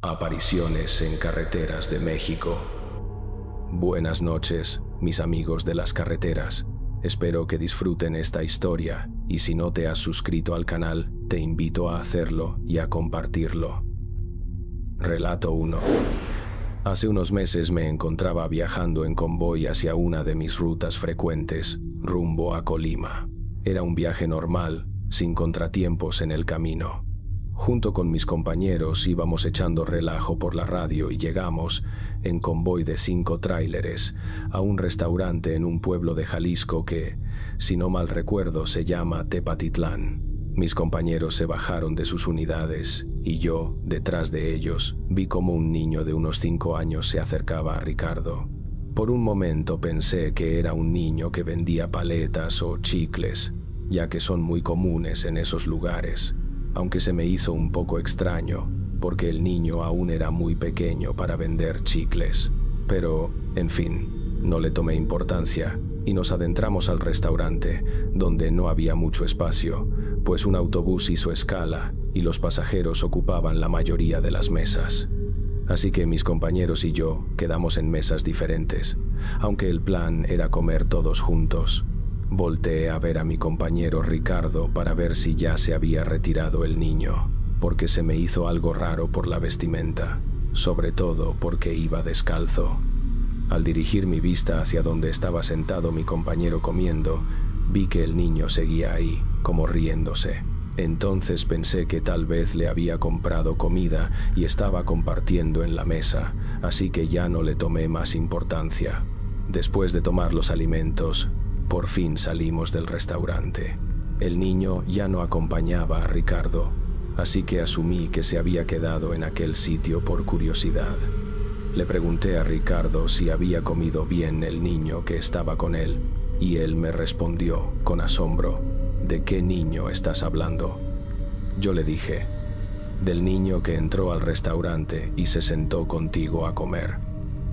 Apariciones en carreteras de México. Buenas noches, mis amigos de las carreteras. Espero que disfruten esta historia y si no te has suscrito al canal, te invito a hacerlo y a compartirlo. Relato 1. Hace unos meses me encontraba viajando en convoy hacia una de mis rutas frecuentes, rumbo a Colima. Era un viaje normal, sin contratiempos en el camino. Junto con mis compañeros íbamos echando relajo por la radio y llegamos, en convoy de 5 tráileres, a un restaurante en un pueblo de Jalisco que, si no mal recuerdo, se llama Tepatitlán. Mis compañeros se bajaron de sus unidades y yo, detrás de ellos, vi como un niño de unos 5 años se acercaba a Ricardo. Por un momento pensé que era un niño que vendía paletas o chicles, ya que son muy comunes en esos lugares. Aunque se me hizo un poco extraño, porque el niño aún era muy pequeño para vender chicles. Pero, en fin, no le tomé importancia y nos adentramos al restaurante, donde no había mucho espacio, pues un autobús hizo escala y los pasajeros ocupaban la mayoría de las mesas. Así que mis compañeros y yo quedamos en mesas diferentes, aunque el plan era comer todos juntos. Volteé a ver a mi compañero Ricardo para ver si ya se había retirado el niño, porque se me hizo algo raro por la vestimenta, sobre todo porque iba descalzo. Al dirigir mi vista hacia donde estaba sentado mi compañero comiendo, vi que el niño seguía ahí, como riéndose. Entonces pensé que tal vez le había comprado comida y estaba compartiendo en la mesa, así que ya no le tomé más importancia. Después de tomar los alimentos, por fin salimos del restaurante. El niño ya no acompañaba a Ricardo, así que asumí que se había quedado en aquel sitio por curiosidad. Le pregunté a Ricardo si había comido bien el niño que estaba con él, y él me respondió con asombro: ¿de qué niño estás hablando? Yo le dije: del niño que entró al restaurante y se sentó contigo a comer.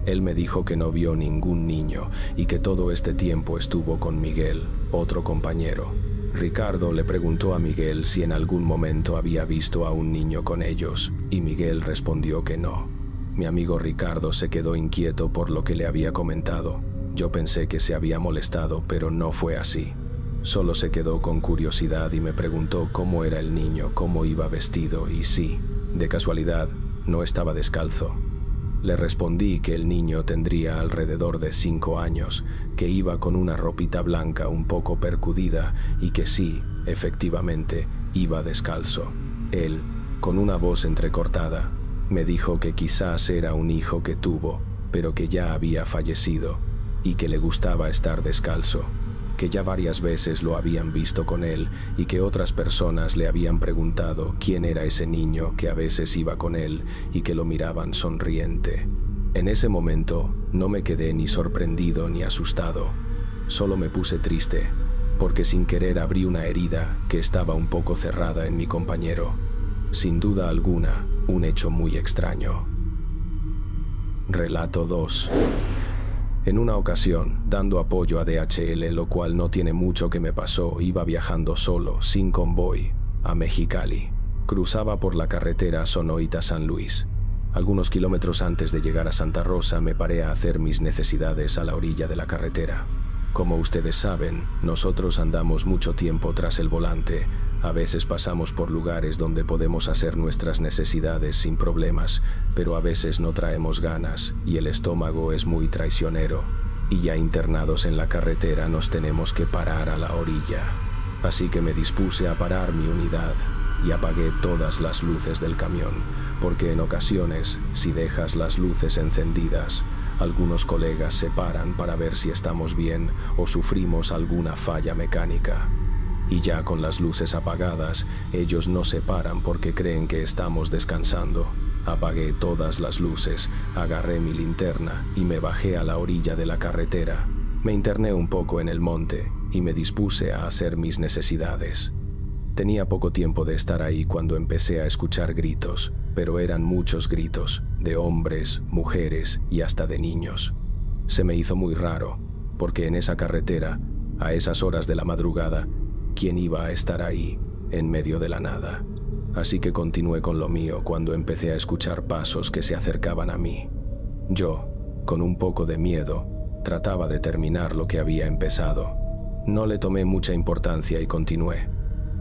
Él me dijo que no vio ningún niño y que todo este tiempo estuvo con Miguel, otro compañero. Ricardo le preguntó a Miguel si en algún momento había visto a un niño con ellos, y Miguel respondió que no. Mi amigo Ricardo se quedó inquieto por lo que le había comentado. Yo pensé que se había molestado, pero no fue así. Solo se quedó con curiosidad y me preguntó cómo era el niño, cómo iba vestido y si, de casualidad, no estaba descalzo. Le respondí que el niño tendría alrededor de 5 años, que iba con una ropita blanca un poco percudida y que sí, efectivamente, iba descalzo. Él, con una voz entrecortada, me dijo que quizás era un hijo que tuvo, pero que ya había fallecido y que le gustaba estar descalzo, que ya varias veces lo habían visto con él y que otras personas le habían preguntado quién era ese niño que a veces iba con él y que lo miraban sonriente. En ese momento no me quedé ni sorprendido ni asustado, solo me puse triste, porque sin querer abrí una herida que estaba un poco cerrada en mi compañero. Sin duda alguna, un hecho muy extraño. Relato 2. En una ocasión, dando apoyo a DHL, lo cual no tiene mucho que me pasó, iba viajando solo, sin convoy, a Mexicali. Cruzaba por la carretera Sonoita-San Luis. Algunos kilómetros antes de llegar a Santa Rosa me paré a hacer mis necesidades a la orilla de la carretera. Como ustedes saben, nosotros andamos mucho tiempo tras el volante. A veces pasamos por lugares donde podemos hacer nuestras necesidades sin problemas, pero a veces no traemos ganas y el estómago es muy traicionero. Y ya internados en la carretera nos tenemos que parar a la orilla. Así que me dispuse a parar mi unidad y apagué todas las luces del camión, porque en ocasiones, si dejas las luces encendidas, algunos colegas se paran para ver si estamos bien o sufrimos alguna falla mecánica. Y ya con las luces apagadas, ellos no se paran porque creen que estamos descansando. Apagué todas las luces, agarré mi linterna y me bajé a la orilla de la carretera. Me interné un poco en el monte y me dispuse a hacer mis necesidades. Tenía poco tiempo de estar ahí cuando empecé a escuchar gritos, pero eran muchos gritos, de hombres, mujeres y hasta de niños. Se me hizo muy raro, porque en esa carretera, a esas horas de la madrugada, ¿quién iba a estar ahí, en medio de la nada? así que continué con lo mío cuando empecé a escuchar pasos que se acercaban a mí. Yo, con un poco de miedo, trataba de terminar lo que había empezado. No le tomé mucha importancia y continué,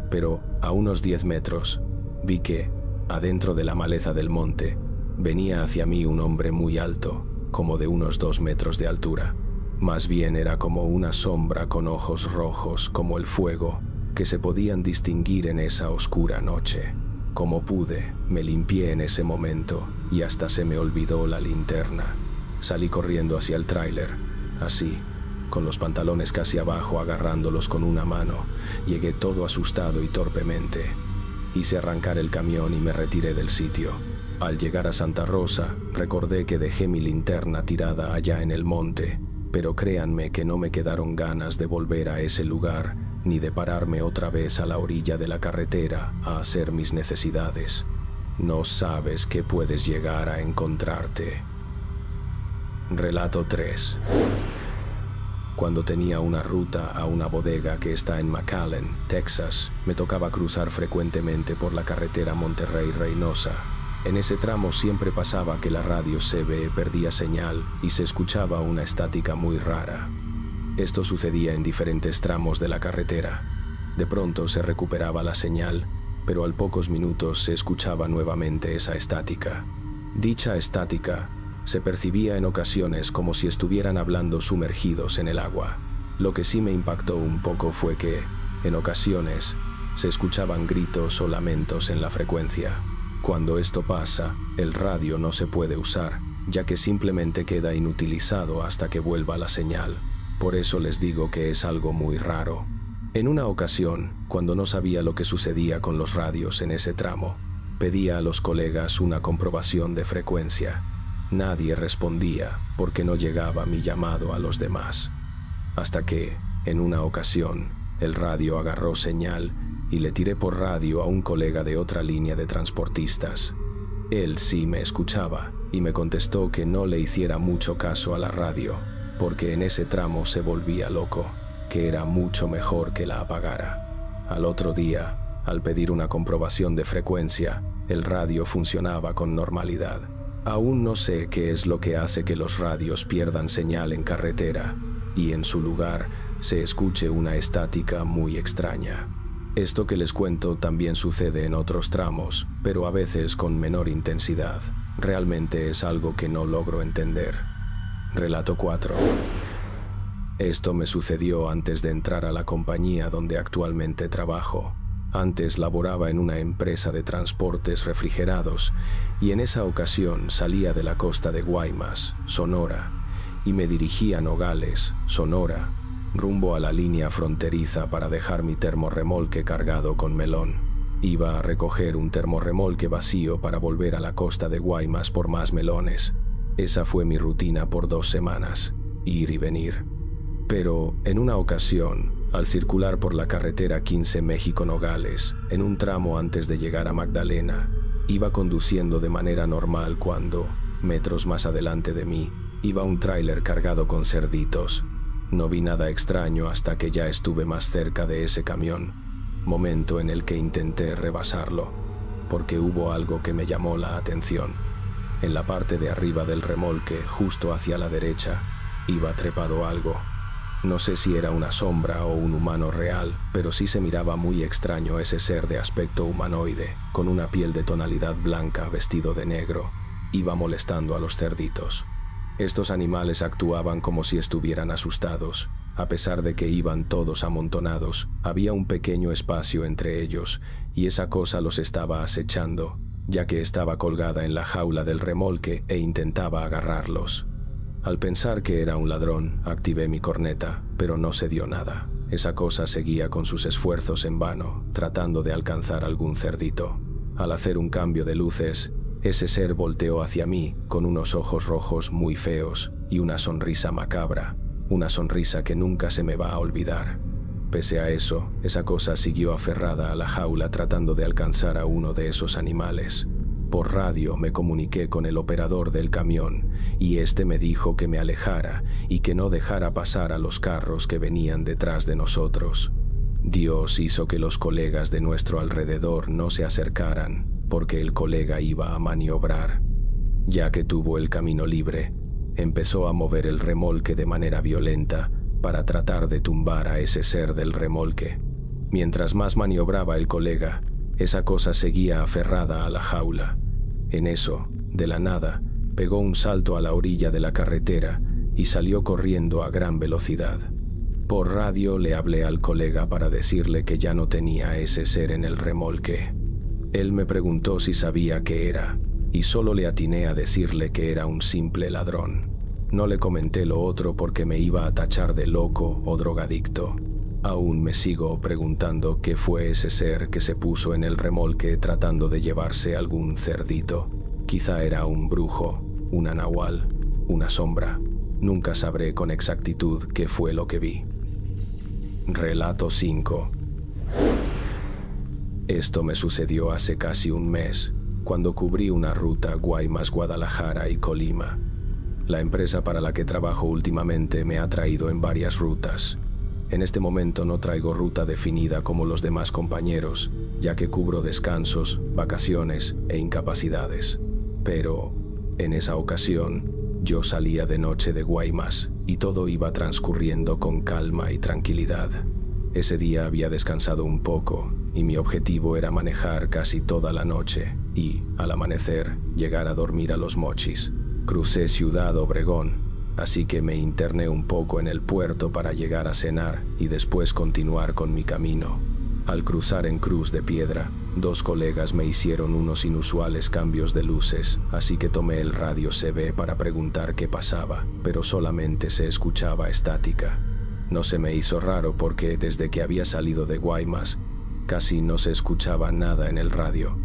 pero a unos 10 metros vi que, adentro de la maleza del monte, venía hacia mí un hombre muy alto, como de unos 2 metros de altura. Más bien era como una sombra con ojos rojos como el fuego, que se podían distinguir en esa oscura noche. Como pude, me limpié en ese momento y hasta se me olvidó la linterna. Salí corriendo hacia el tráiler, así, con los pantalones casi abajo agarrándolos con una mano. Llegué todo asustado y torpemente. Hice arrancar el camión y me retiré del sitio. Al llegar a Santa Rosa, recordé que dejé mi linterna tirada allá en el monte, pero créanme que no me quedaron ganas de volver a ese lugar, ni de pararme otra vez a la orilla de la carretera a hacer mis necesidades. No sabes qué puedes llegar a encontrarte. Relato 3. Cuando tenía una ruta a una bodega que está en McAllen, Texas, me tocaba cruzar frecuentemente por la carretera Monterrey-Reynosa. En ese tramo siempre pasaba que la radio CB perdía señal y se escuchaba una estática muy rara. Esto sucedía en diferentes tramos de la carretera. De pronto se recuperaba la señal, pero al pocos minutos se escuchaba nuevamente esa estática. Dicha estática se percibía en ocasiones como si estuvieran hablando sumergidos en el agua. Lo que sí me impactó un poco fue que, en ocasiones, se escuchaban gritos o lamentos en la frecuencia. Cuando esto pasa, el radio no se puede usar, ya que simplemente queda inutilizado hasta que vuelva la señal. Por eso les digo que es algo muy raro. En una ocasión, cuando no sabía lo que sucedía con los radios en ese tramo, pedí a los colegas una comprobación de frecuencia. Nadie respondía porque no llegaba mi llamado a los demás. Hasta que, en una ocasión, el radio agarró señal y le tiré por radio a un colega de otra línea de transportistas. Él sí me escuchaba y me contestó que no le hiciera mucho caso a la radio, porque en ese tramo se volvía loco, que era mucho mejor que la apagara. Al otro día, al pedir una comprobación de frecuencia, el radio funcionaba con normalidad. Aún no sé qué es lo que hace que los radios pierdan señal en carretera y en su lugar se escuche una estática muy extraña. Esto que les cuento también sucede en otros tramos, pero a veces con menor intensidad. Realmente es algo que no logro entender. Relato 4. Esto me sucedió antes de entrar a la compañía donde actualmente trabajo. Antes laboraba en una empresa de transportes refrigerados y en esa ocasión salía de la costa de Guaymas, Sonora, y me dirigía a Nogales, Sonora, rumbo a la línea fronteriza para dejar mi termorremolque cargado con melón. Iba a recoger un termorremolque vacío para volver a la costa de Guaymas por más melones. Esa fue mi rutina por 2 semanas, ir y venir. Pero en una ocasión, al circular por la carretera 15 México-Nogales, en un tramo antes de llegar a Magdalena, iba conduciendo de manera normal cuando, metros más adelante de mí, iba un tráiler cargado con cerditos. No vi nada extraño hasta que ya estuve más cerca de ese camión, momento en el que intenté rebasarlo, porque hubo algo que me llamó la atención. En la parte de arriba del remolque, justo hacia la derecha, iba trepado algo. No sé si era una sombra o un humano real, pero sí se miraba muy extraño ese ser de aspecto humanoide, con una piel de tonalidad blanca vestido de negro. Iba molestando a los cerditos. Estos animales actuaban como si estuvieran asustados. A pesar de que iban todos amontonados, había un pequeño espacio entre ellos, y esa cosa los estaba acechando, ya que estaba colgada en la jaula del remolque e intentaba agarrarlos. Al pensar que era un ladrón, activé mi corneta, pero no se dio nada. Esa cosa seguía con sus esfuerzos en vano, tratando de alcanzar algún cerdito. Al hacer un cambio de luces, ese ser volteó hacia mí con unos ojos rojos muy feos y una sonrisa macabra, una sonrisa que nunca se me va a olvidar. Pese a eso, esa cosa siguió aferrada a la jaula tratando de alcanzar a uno de esos animales. Por radio me comuniqué con el operador del camión y este me dijo que me alejara y que no dejara pasar a los carros que venían detrás de nosotros. Dios hizo que los colegas de nuestro alrededor no se acercaran, porque el colega iba a maniobrar. Ya que tuvo el camino libre, empezó a mover el remolque de manera violenta para tratar de tumbar a ese ser del remolque. Mientras más maniobraba el colega, esa cosa seguía aferrada a la jaula. En eso, de la nada, pegó un salto a la orilla de la carretera y salió corriendo a gran velocidad. Por radio le hablé al colega para decirle que ya no tenía ese ser en el remolque. Él me preguntó si sabía qué era, y solo le atiné a decirle que era un simple ladrón. No le comenté lo otro porque me iba a tachar de loco o drogadicto. Aún me sigo preguntando qué fue ese ser que se puso en el remolque tratando de llevarse algún cerdito. Quizá era un brujo, una nahual, una sombra. Nunca sabré con exactitud qué fue lo que vi. Relato 5. Esto me sucedió hace casi un mes, cuando cubrí una ruta Guaymas-Guadalajara y Colima. La empresa para la que trabajo últimamente me ha traído en varias rutas. En este momento no traigo ruta definida como los demás compañeros, ya que cubro descansos, vacaciones e incapacidades. Pero, en esa ocasión, yo salía de noche de Guaymas y todo iba transcurriendo con calma y tranquilidad. Ese día había descansado un poco y mi objetivo era manejar casi toda la noche y, al amanecer, llegar a dormir a Los Mochis. Crucé Ciudad Obregón, así que me interné un poco en el puerto para llegar a cenar y después continuar con mi camino. Al cruzar en Cruz de Piedra, 2 colegas me hicieron unos inusuales cambios de luces, así que tomé el radio CB para preguntar qué pasaba, pero solamente se escuchaba estática. No se me hizo raro porque desde que había salido de Guaymas, casi no se escuchaba nada en el radio.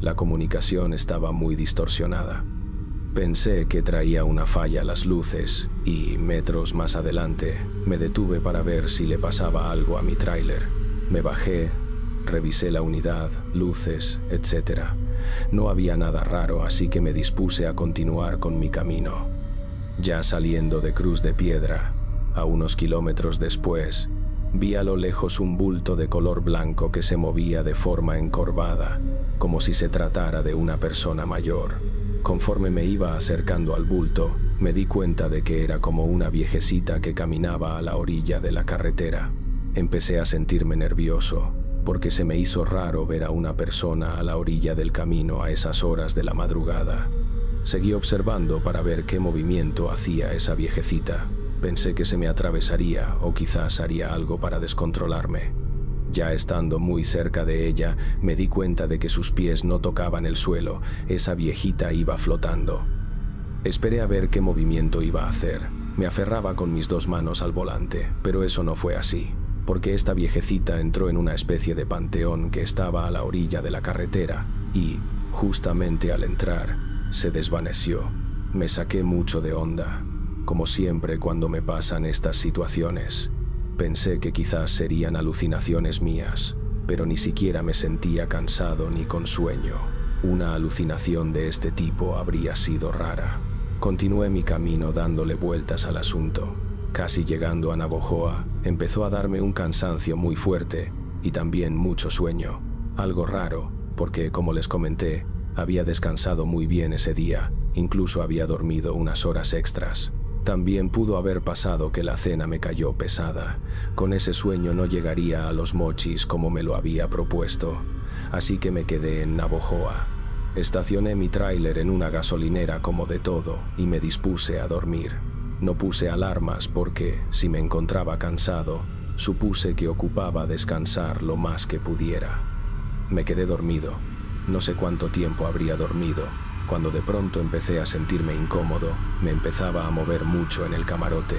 La comunicación estaba muy distorsionada. Pensé que traía una falla a las luces y, metros más adelante, me detuve para ver si le pasaba algo a mi tráiler. Me bajé, revisé la unidad, luces, etc. No había nada raro, así que me dispuse a continuar con mi camino. Ya saliendo de Cruz de Piedra, a unos kilómetros después, vi a lo lejos un bulto de color blanco que se movía de forma encorvada, como si se tratara de una persona mayor. Conforme me iba acercando al bulto, me di cuenta de que era como una viejecita que caminaba a la orilla de la carretera. Empecé a sentirme nervioso, porque se me hizo raro ver a una persona a la orilla del camino a esas horas de la madrugada. Seguí observando para ver qué movimiento hacía esa viejecita. Pensé que se me atravesaría o quizás haría algo para descontrolarme. Ya estando muy cerca de ella, me di cuenta de que sus pies no tocaban el suelo. Esa viejita iba flotando. Esperé a ver qué movimiento iba a hacer. Me aferraba con mis 2 manos al volante, pero eso no fue así, porque esta viejecita entró en una especie de panteón que estaba a la orilla de la carretera y, justamente al entrar, se desvaneció. Me saqué mucho de onda. Como siempre cuando me pasan estas situaciones, pensé que quizás serían alucinaciones mías, pero ni siquiera me sentía cansado ni con sueño. Una alucinación de este tipo habría sido rara. Continué mi camino dándole vueltas al asunto. Casi llegando a Navojoa, empezó a darme un cansancio muy fuerte y también mucho sueño. Algo raro, porque como les comenté, había descansado muy bien ese día, incluso había dormido unas horas extras. También pudo haber pasado que la cena me cayó pesada. Con ese sueño no llegaría a Los Mochis como me lo había propuesto, así que me quedé en Navojoa. Estacioné mi tráiler en una gasolinera como de todo y me dispuse a dormir. No puse alarmas porque, si me encontraba cansado, supuse que ocupaba descansar lo más que pudiera. Me quedé dormido. No sé cuánto tiempo habría dormido, cuando de pronto empecé a sentirme incómodo. Me empezaba a mover mucho en el camarote.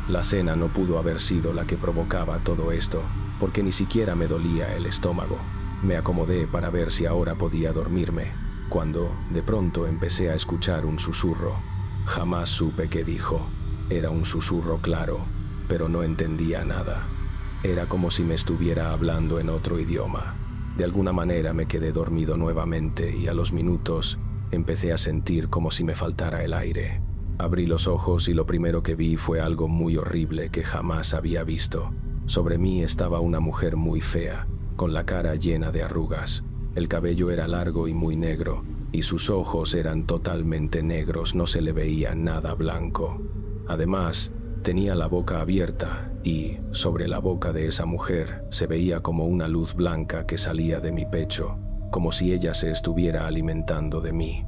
La cena no pudo haber sido la que provocaba todo esto, porque ni siquiera me dolía el estómago. Me acomodé para ver si ahora podía dormirme, cuando de pronto empecé a escuchar un susurro. Jamás supe qué dijo. Era un susurro claro, pero no entendía nada. Era como si me estuviera hablando en otro idioma. De alguna manera me quedé dormido nuevamente y a los minutos empecé a sentir como si me faltara el aire. Abrí los ojos y lo primero que vi fue algo muy horrible que jamás había visto. Sobre mí estaba una mujer muy fea, con la cara llena de arrugas. El cabello era largo y muy negro, y sus ojos eran totalmente negros, no se le veía nada blanco. Además, tenía la boca abierta y, sobre la boca de esa mujer, se veía como una luz blanca que salía de mi pecho, como si ella se estuviera alimentando de mí.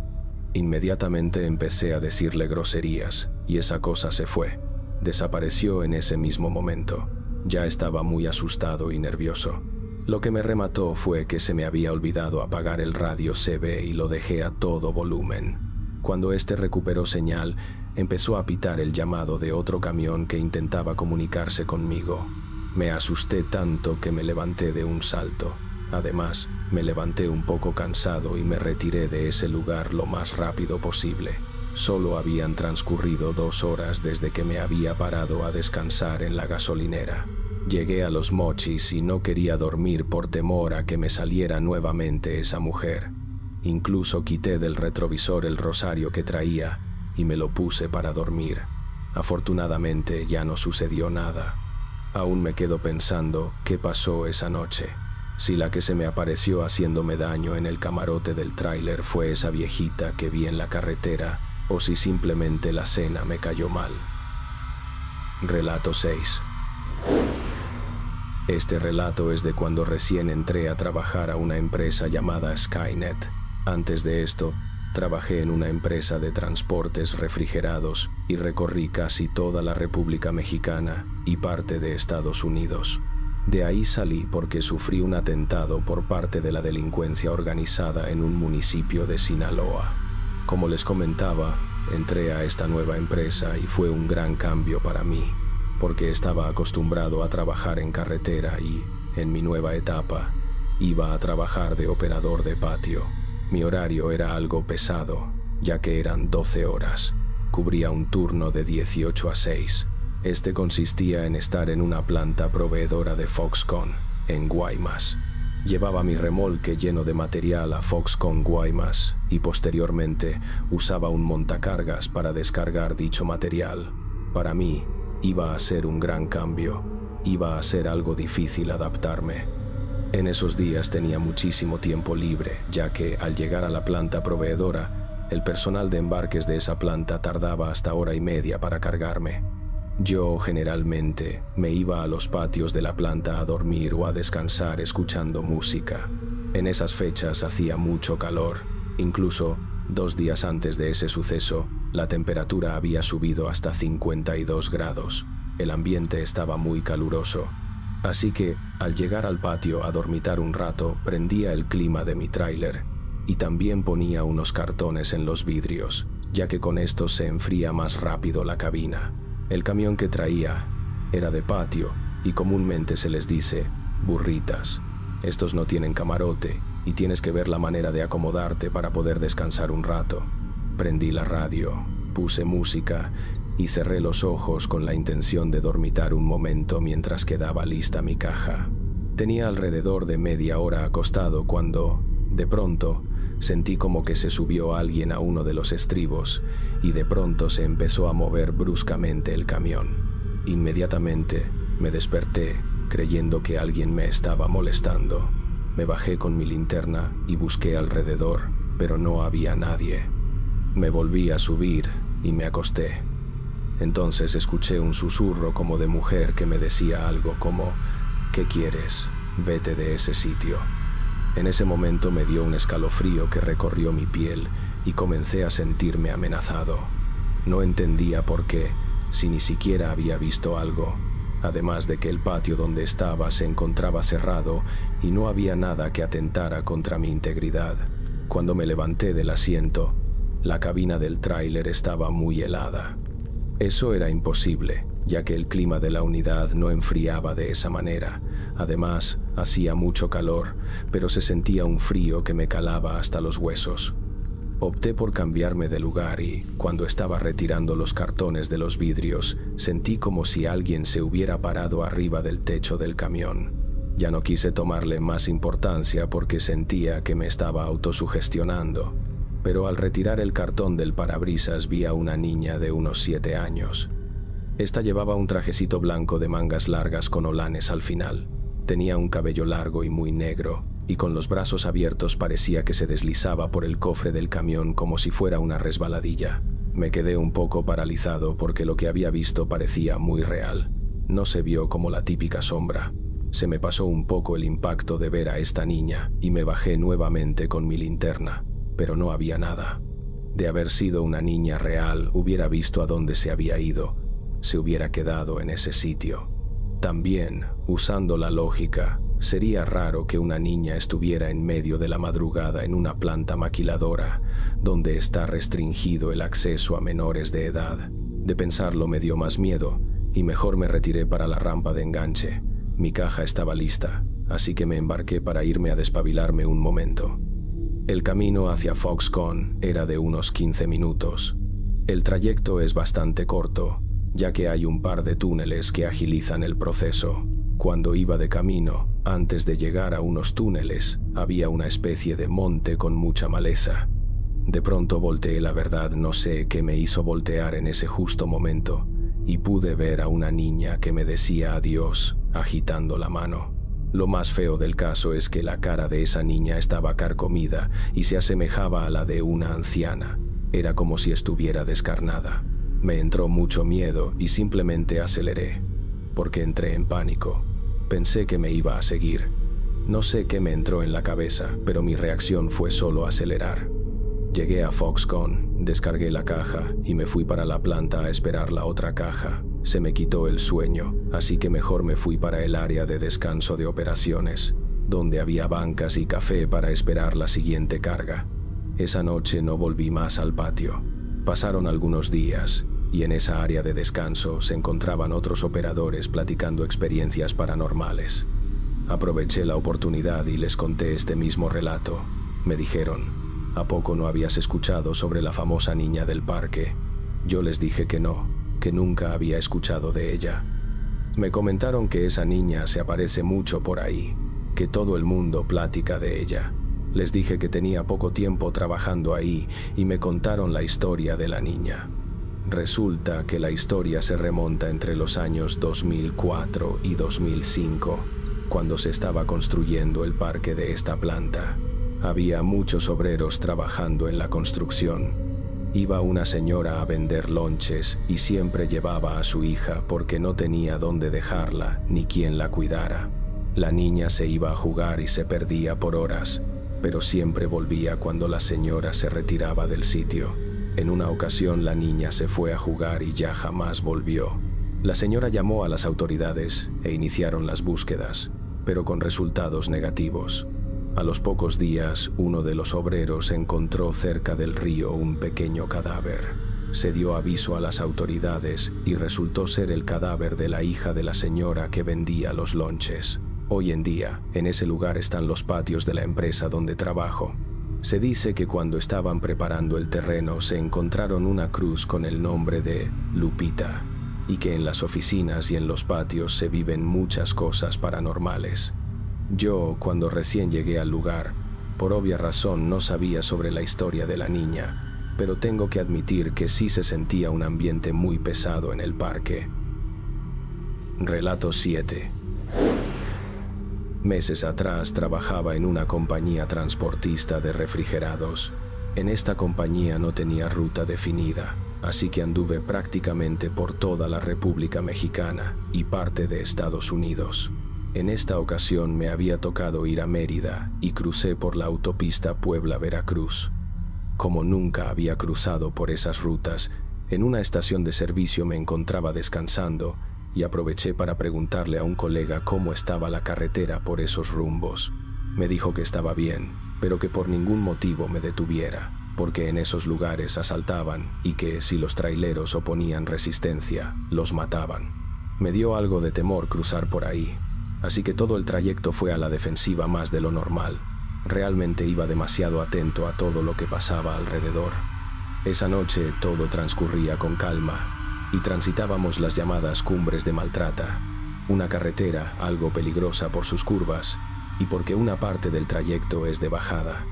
Inmediatamente empecé a decirle groserías, y esa cosa se fue. Desapareció en ese mismo momento. Ya estaba muy asustado y nervioso. Lo que me remató fue que se me había olvidado apagar el radio CB y lo dejé a todo volumen. Cuando este recuperó señal, empezó a pitar el llamado de otro camión que intentaba comunicarse conmigo. Me asusté tanto que me levanté de un salto. Además, me levanté un poco cansado y me retiré de ese lugar lo más rápido posible. Solo habían transcurrido 2 horas desde que me había parado a descansar en la gasolinera. Llegué a Los Mochis y no quería dormir por temor a que me saliera nuevamente esa mujer. Incluso quité del retrovisor el rosario que traía y me lo puse para dormir. Afortunadamente ya no sucedió nada. Aún me quedo pensando qué pasó esa noche. Si la que se me apareció haciéndome daño en el camarote del tráiler fue esa viejita que vi en la carretera, o si simplemente la cena me cayó mal. Relato 6. Este relato es de cuando recién entré a trabajar a una empresa llamada Skynet. Antes de esto, trabajé en una empresa de transportes refrigerados y recorrí casi toda la República Mexicana y parte de Estados Unidos. De ahí salí porque sufrí un atentado por parte de la delincuencia organizada en un municipio de Sinaloa. Como les comentaba, entré a esta nueva empresa y fue un gran cambio para mí, porque estaba acostumbrado a trabajar en carretera y, en mi nueva etapa, iba a trabajar de operador de patio. Mi horario era algo pesado, ya que eran 12 horas. Cubría un turno de 18 a 6. Este consistía en estar en una planta proveedora de Foxconn, en Guaymas. Llevaba mi remolque lleno de material a Foxconn Guaymas y posteriormente usaba un montacargas para descargar dicho material. Para mí, iba a ser un gran cambio. Iba a ser algo difícil adaptarme. En esos días tenía muchísimo tiempo libre, ya que al llegar a la planta proveedora, el personal de embarques de esa planta tardaba hasta 1h30 para cargarme. Yo generalmente me iba a los patios de la planta a dormir o a descansar escuchando música. En esas fechas hacía mucho calor. Incluso 2 días antes de ese suceso, la temperatura había subido hasta 52 grados. El ambiente estaba muy caluroso. Así que, al llegar al patio a dormitar un rato, prendía el clima de mi tráiler y también ponía unos cartones en los vidrios, ya que con estos se enfría más rápido la cabina. El camión que traía era de patio y comúnmente se les dice burritas. Estos no tienen camarote y tienes que ver la manera de acomodarte para poder descansar un rato. Prendí la radio, puse música y cerré los ojos con la intención de dormitar un momento mientras quedaba lista mi caja. Tenía alrededor de media hora acostado cuando, de pronto, sentí como que se subió alguien a uno de los estribos y de pronto se empezó a mover bruscamente el camión. Inmediatamente me desperté creyendo que alguien me estaba molestando. Me bajé con mi linterna y busqué alrededor, pero no había nadie. Me volví a subir y me acosté. Entonces escuché un susurro como de mujer que me decía algo como: ¿qué quieres? Vete de ese sitio. En ese momento me dio un escalofrío que recorrió mi piel y comencé a sentirme amenazado. No entendía por qué, si ni siquiera había visto algo, además de que el patio donde estaba se encontraba cerrado y no había nada que atentara contra mi integridad. Cuando me levanté del asiento, la cabina del tráiler estaba muy helada. Eso era imposible, ya que el clima de la unidad no enfriaba de esa manera. Además, hacía mucho calor, pero se sentía un frío que me calaba hasta los huesos. Opté por cambiarme de lugar y, cuando estaba retirando los cartones de los vidrios, sentí como si alguien se hubiera parado arriba del techo del camión. Ya no quise tomarle más importancia porque sentía que me estaba autosugestionando. Pero al retirar el cartón del parabrisas vi a una niña de unos 7 años. Esta llevaba un trajecito blanco de mangas largas con holanes al final. Tenía un cabello largo y muy negro, y con los brazos abiertos parecía que se deslizaba por el cofre del camión como si fuera una resbaladilla. Me quedé un poco paralizado porque lo que había visto parecía muy real. No se vio como la típica sombra. Se me pasó un poco el impacto de ver a esta niña y me bajé nuevamente con mi linterna, pero no había nada. De haber sido una niña real, hubiera visto a dónde se había ido. Se hubiera quedado en ese sitio. También, usando la lógica, sería raro que una niña estuviera en medio de la madrugada en una planta maquiladora, donde está restringido el acceso a menores de edad. De pensarlo me dio más miedo, y mejor me retiré para la rampa de enganche. Mi caja estaba lista, así que me embarqué para irme a despabilarme un momento. El camino hacia Foxconn era de unos 15 minutos. El trayecto es bastante corto, ya que hay un par de túneles que agilizan el proceso. Cuando iba de camino, antes de llegar a unos túneles, había una especie de monte con mucha maleza. De pronto volteé, la verdad no sé qué me hizo voltear en ese justo momento, y pude ver a una niña que me decía adiós, agitando la mano. Lo más feo del caso es que la cara de esa niña estaba carcomida y se asemejaba a la de una anciana. Era como si estuviera descarnada. Me entró mucho miedo y simplemente aceleré, porque entré en pánico. Pensé que me iba a seguir. No sé qué me entró en la cabeza, pero mi reacción fue solo acelerar. Llegué a Foxconn, descargué la caja y me fui para la planta a esperar la otra caja. Se me quitó el sueño, así que mejor me fui para el área de descanso de operaciones, donde había bancas y café para esperar la siguiente carga. Esa noche no volví más al patio. Pasaron algunos días, y en esa área de descanso se encontraban otros operadores platicando experiencias paranormales. Aproveché la oportunidad y les conté este mismo relato. Me dijeron, ¿a poco no habías escuchado sobre la famosa niña del parque? Yo les dije que no, que nunca había escuchado de ella. Me comentaron que esa niña se aparece mucho por ahí, que todo el mundo platica de ella. Les dije que tenía poco tiempo trabajando ahí y me contaron la historia de la niña. Resulta que la historia se remonta entre los años 2004 y 2005, cuando se estaba construyendo el parque de esta planta. Había muchos obreros trabajando en la construcción. Iba una señora a vender lonches y siempre llevaba a su hija porque no tenía dónde dejarla ni quien la cuidara. La niña se iba a jugar y se perdía por horas, pero siempre volvía cuando la señora se retiraba del sitio. En una ocasión la niña se fue a jugar y ya jamás volvió. La señora llamó a las autoridades e iniciaron las búsquedas, pero con resultados negativos. A los pocos días, uno de los obreros encontró cerca del río un pequeño cadáver. Se dio aviso a las autoridades y resultó ser el cadáver de la hija de la señora que vendía los lonches. Hoy en día, en ese lugar están los patios de la empresa donde trabajo. Se dice que cuando estaban preparando el terreno se encontraron una cruz con el nombre de Lupita, y que en las oficinas y en los patios se viven muchas cosas paranormales. Yo, cuando recién llegué al lugar, por obvia razón no sabía sobre la historia de la niña, pero tengo que admitir que sí se sentía un ambiente muy pesado en el parque. Relato 7. Meses atrás trabajaba en una compañía transportista de refrigerados. En esta compañía no tenía ruta definida, así que anduve prácticamente por toda la República Mexicana y parte de Estados Unidos. En esta ocasión me había tocado ir a Mérida y crucé por la autopista Puebla-Veracruz. Como nunca había cruzado por esas rutas, en una estación de servicio me encontraba descansando y aproveché para preguntarle a un colega cómo estaba la carretera por esos rumbos. Me dijo que estaba bien, pero que por ningún motivo me detuviera, porque en esos lugares asaltaban y que si los traileros oponían resistencia, los mataban. Me dio algo de temor cruzar por ahí, así que todo el trayecto fue a la defensiva más de lo normal. Realmente iba demasiado atento a todo lo que pasaba alrededor. Esa noche todo transcurría con calma y transitábamos las llamadas Cumbres de Maltrata, una carretera algo peligrosa por sus curvas y porque una parte del trayecto es de bajada.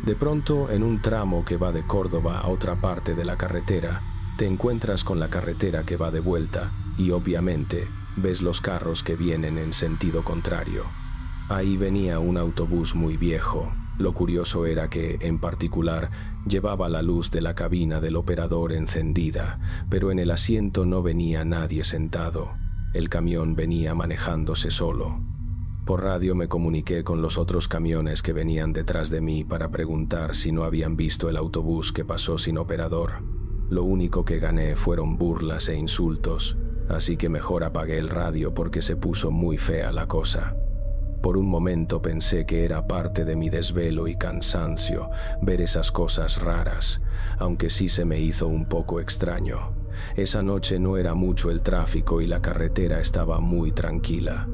De pronto, en un tramo que va de Córdoba a otra parte de la carretera, te encuentras con la carretera que va de vuelta y obviamente ves los carros que vienen en sentido contrario. Ahí venía un autobús muy viejo. Lo curioso era que, en particular, llevaba la luz de la cabina del operador encendida, pero en el asiento no venía nadie sentado. El camión venía manejándose solo. Por radio me comuniqué con los otros camiones que venían detrás de mí para preguntar si no habían visto el autobús que pasó sin operador. Lo único que gané fueron burlas e insultos, así que mejor apagué el radio porque se puso muy fea la cosa. Por un momento pensé que era parte de mi desvelo y cansancio ver esas cosas raras, aunque sí se me hizo un poco extraño. Esa noche no era mucho el tráfico y la carretera estaba muy tranquila.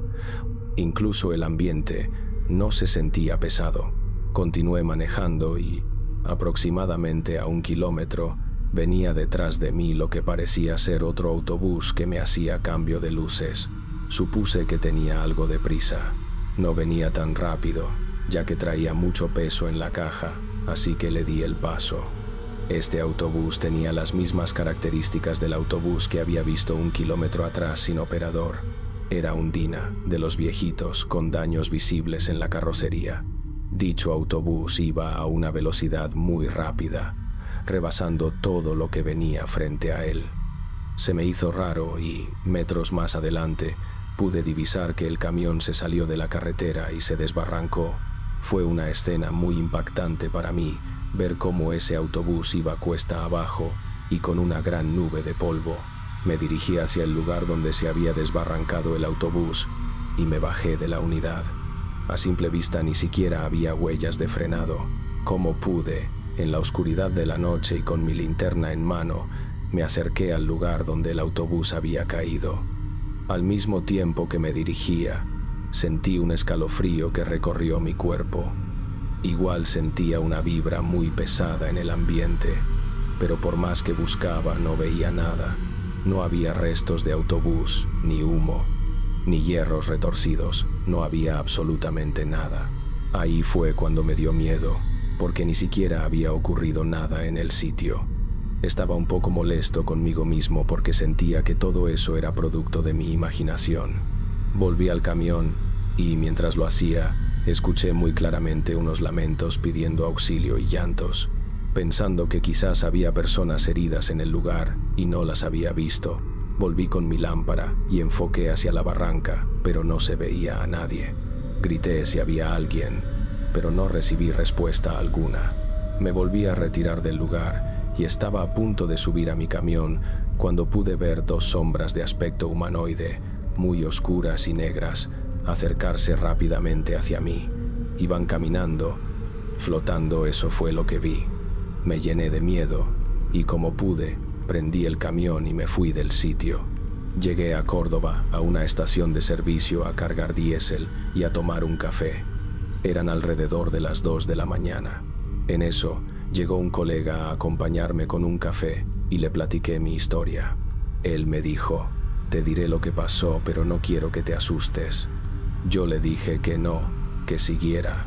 Incluso el ambiente no se sentía pesado. Continué manejando y, aproximadamente a 1 kilómetro, venía detrás de mí lo que parecía ser otro autobús que me hacía cambio de luces. Supuse que tenía algo de prisa. No venía tan rápido, ya que traía mucho peso en la caja, así que le di el paso. Este autobús tenía las mismas características del autobús que había visto 1 kilómetro atrás sin operador. Era un Dina, de los viejitos, con daños visibles en la carrocería. Dicho autobús iba a una velocidad muy rápida, rebasando todo lo que venía frente a él. Se me hizo raro y, metros más adelante, pude divisar que el camión se salió de la carretera y se desbarrancó. Fue una escena muy impactante para mí ver cómo ese autobús iba cuesta abajo y con una gran nube de polvo. Me dirigí hacia el lugar donde se había desbarrancado el autobús y me bajé de la unidad. A simple vista ni siquiera había huellas de frenado. Como pude, en la oscuridad de la noche y con mi linterna en mano, me acerqué al lugar donde el autobús había caído. Al mismo tiempo que me dirigía, sentí un escalofrío que recorrió mi cuerpo. Igual sentía una vibra muy pesada en el ambiente, pero por más que buscaba no veía nada. No había restos de autobús, ni humo, ni hierros retorcidos. No había absolutamente nada. Ahí fue cuando me dio miedo, porque ni siquiera había ocurrido nada en el sitio. Estaba un poco molesto conmigo mismo porque sentía que todo eso era producto de mi imaginación. Volví al camión y, mientras lo hacía, escuché muy claramente unos lamentos pidiendo auxilio y llantos. Pensando que quizás había personas heridas en el lugar y no las había visto, volví con mi lámpara y enfoqué hacia la barranca, pero no se veía a nadie. Grité si había alguien, pero no recibí respuesta alguna. Me volví a retirar del lugar y estaba a punto de subir a mi camión cuando pude ver 2 sombras de aspecto humanoide, muy oscuras y negras, acercarse rápidamente hacia mí. Iban caminando, flotando, eso fue lo que vi. Me llené de miedo y, como pude, prendí el camión y me fui del sitio. Llegué a Córdoba, a una estación de servicio, a cargar diésel y a tomar un café. Eran alrededor de las 2 de la mañana. En eso, llegó un colega a acompañarme con un café y le platiqué mi historia. Él me dijo: «Te diré lo que pasó, pero no quiero que te asustes». Yo le dije que no, que siguiera.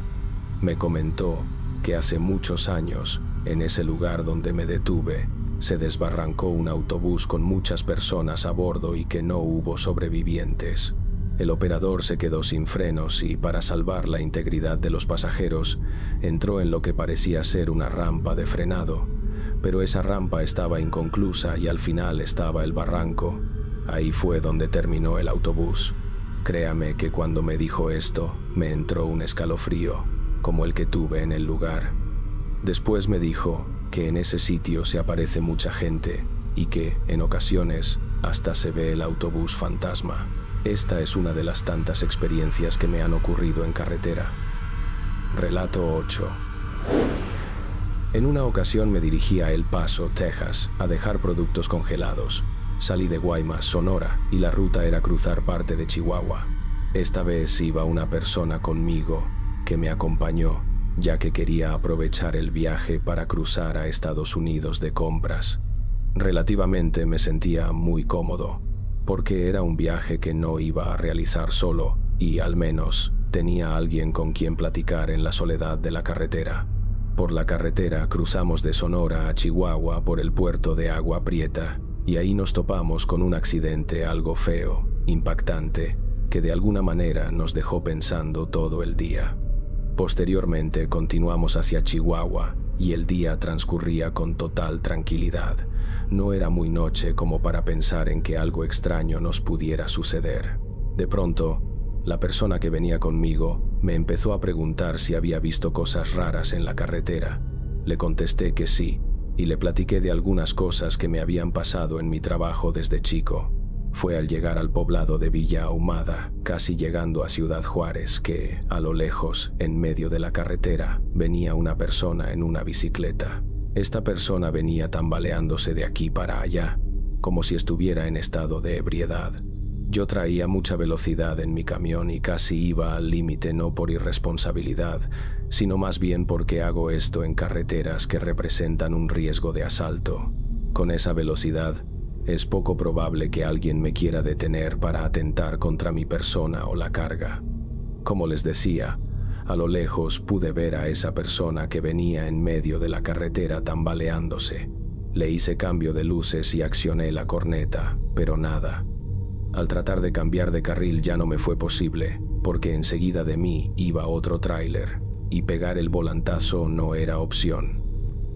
Me comentó que hace muchos años, en ese lugar donde me detuve, se desbarrancó un autobús con muchas personas a bordo y que no hubo sobrevivientes. El operador se quedó sin frenos y, para salvar la integridad de los pasajeros, entró en lo que parecía ser una rampa de frenado, pero esa rampa estaba inconclusa y al final estaba el barranco. Ahí fue donde terminó el autobús. Créame que cuando me dijo esto, me entró un escalofrío, como el que tuve en el lugar. Después me dijo que en ese sitio se aparece mucha gente y que, en ocasiones, hasta se ve el autobús fantasma. Esta es una de las tantas experiencias que me han ocurrido en carretera. Relato 8. En una ocasión me dirigí a El Paso, Texas, a dejar productos congelados. Salí de Guaymas, Sonora, y la ruta era cruzar parte de Chihuahua. Esta vez iba una persona conmigo que me acompañó, ya que quería aprovechar el viaje para cruzar a Estados Unidos de compras. Relativamente me sentía muy cómodo, porque era un viaje que no iba a realizar solo y, al menos, tenía a alguien con quien platicar en la soledad de la carretera. Por la carretera cruzamos de Sonora a Chihuahua por el puerto de Agua Prieta y ahí nos topamos con un accidente algo feo, impactante, que de alguna manera nos dejó pensando todo el día. Posteriormente continuamos hacia Chihuahua y el día transcurría con total tranquilidad. No era muy noche como para pensar en que algo extraño nos pudiera suceder. De pronto, la persona que venía conmigo me empezó a preguntar si había visto cosas raras en la carretera. Le contesté que sí, y le platiqué de algunas cosas que me habían pasado en mi trabajo desde chico. Fue al llegar al poblado de Villa Ahumada, casi llegando a Ciudad Juárez, que, a lo lejos, en medio de la carretera, venía una persona en una bicicleta. Esta persona venía tambaleándose de aquí para allá, como si estuviera en estado de ebriedad. Yo traía mucha velocidad en mi camión y casi iba al límite, no por irresponsabilidad, sino más bien porque hago esto en carreteras que representan un riesgo de asalto. Con esa velocidad, es poco probable que alguien me quiera detener para atentar contra mi persona o la carga. Como les decía, a lo lejos pude ver a esa persona que venía en medio de la carretera tambaleándose. Le hice cambio de luces y accioné la corneta, pero nada. Al tratar de cambiar de carril ya no me fue posible, porque enseguida de mí iba otro tráiler, y pegar el volantazo no era opción.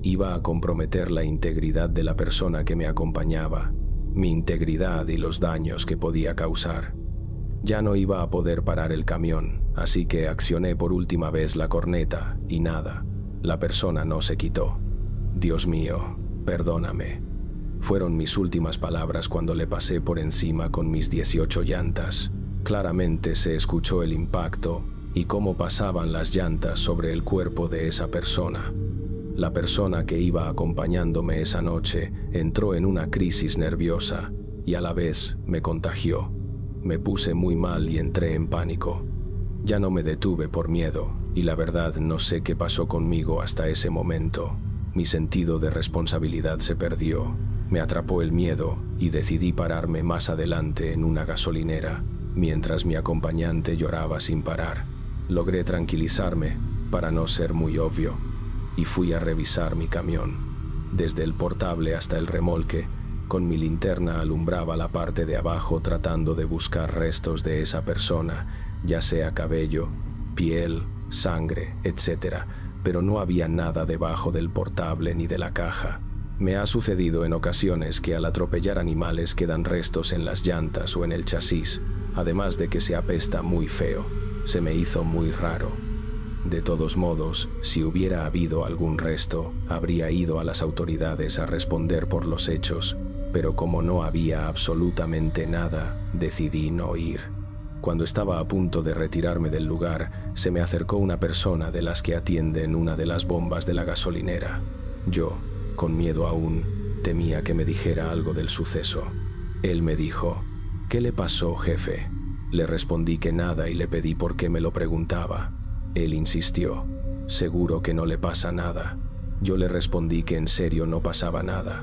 Iba a comprometer la integridad de la persona que me acompañaba, mi integridad y los daños que podía causar. Ya no iba a poder parar el camión, así que accioné por última vez la corneta y nada, la persona no se quitó. Dios mío, perdóname. Fueron mis últimas palabras cuando le pasé por encima con mis 18 llantas. Claramente se escuchó el impacto y cómo pasaban las llantas sobre el cuerpo de esa persona. La persona que iba acompañándome esa noche entró en una crisis nerviosa y a la vez me contagió. Me puse muy mal y entré en pánico. Ya no me detuve por miedo y la verdad no sé qué pasó conmigo hasta ese momento. Mi sentido de responsabilidad se perdió. Me atrapó el miedo y decidí pararme más adelante en una gasolinera, mientras mi acompañante lloraba sin parar. Logré tranquilizarme, para no ser muy obvio, y fui a revisar mi camión. Desde el portable hasta el remolque, con mi linterna alumbraba la parte de abajo tratando de buscar restos de esa persona, ya sea cabello, piel, sangre, etc., pero no había nada debajo del portable ni de la caja. Me ha sucedido en ocasiones que al atropellar animales quedan restos en las llantas o en el chasis, además de que se apesta muy feo. Se me hizo muy raro. De todos modos, si hubiera habido algún resto, habría ido a las autoridades a responder por los hechos, pero como no había absolutamente nada, decidí no ir. Cuando estaba a punto de retirarme del lugar, se me acercó una persona de las que atienden una de las bombas de la gasolinera. Yo, con miedo aún, temía que me dijera algo del suceso. Él me dijo, ¿qué le pasó, jefe? Le respondí que nada y le pedí por qué me lo preguntaba. Él insistió, seguro que no le pasa nada. Yo le respondí que en serio no pasaba nada.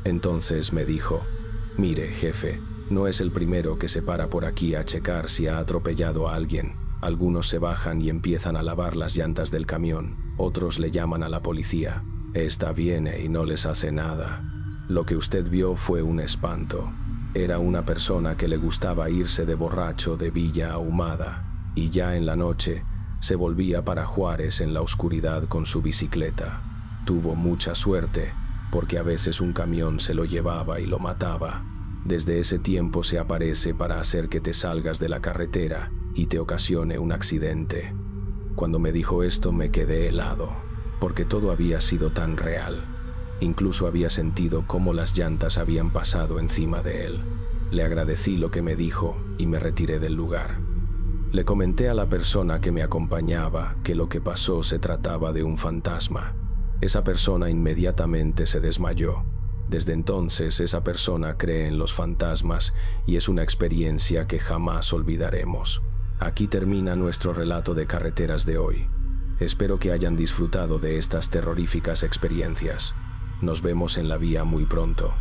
Entonces me dijo, mire, jefe, no es el primero que se para por aquí a checar si ha atropellado a alguien. Algunos se bajan y empiezan a lavar las llantas del camión, otros le llaman a la policía. Esta viene y no les hace nada. Lo que usted vio fue un espanto. Era una persona que le gustaba irse de borracho de Villa Ahumada, y ya en la noche se volvía para Juárez en la oscuridad con su bicicleta. Tuvo mucha suerte, porque a veces un camión se lo llevaba y lo mataba. Desde ese tiempo se aparece para hacer que te salgas de la carretera y te ocasione un accidente. Cuando me dijo esto me quedé helado, porque todo había sido tan real. Incluso había sentido cómo las llantas habían pasado encima de él. Le agradecí lo que me dijo y me retiré del lugar. Le comenté a la persona que me acompañaba que lo que pasó se trataba de un fantasma. Esa persona inmediatamente se desmayó. Desde entonces esa persona cree en los fantasmas y es una experiencia que jamás olvidaremos. Aquí termina nuestro relato de carreteras de hoy. Espero que hayan disfrutado de estas terroríficas experiencias. Nos vemos en la vía muy pronto.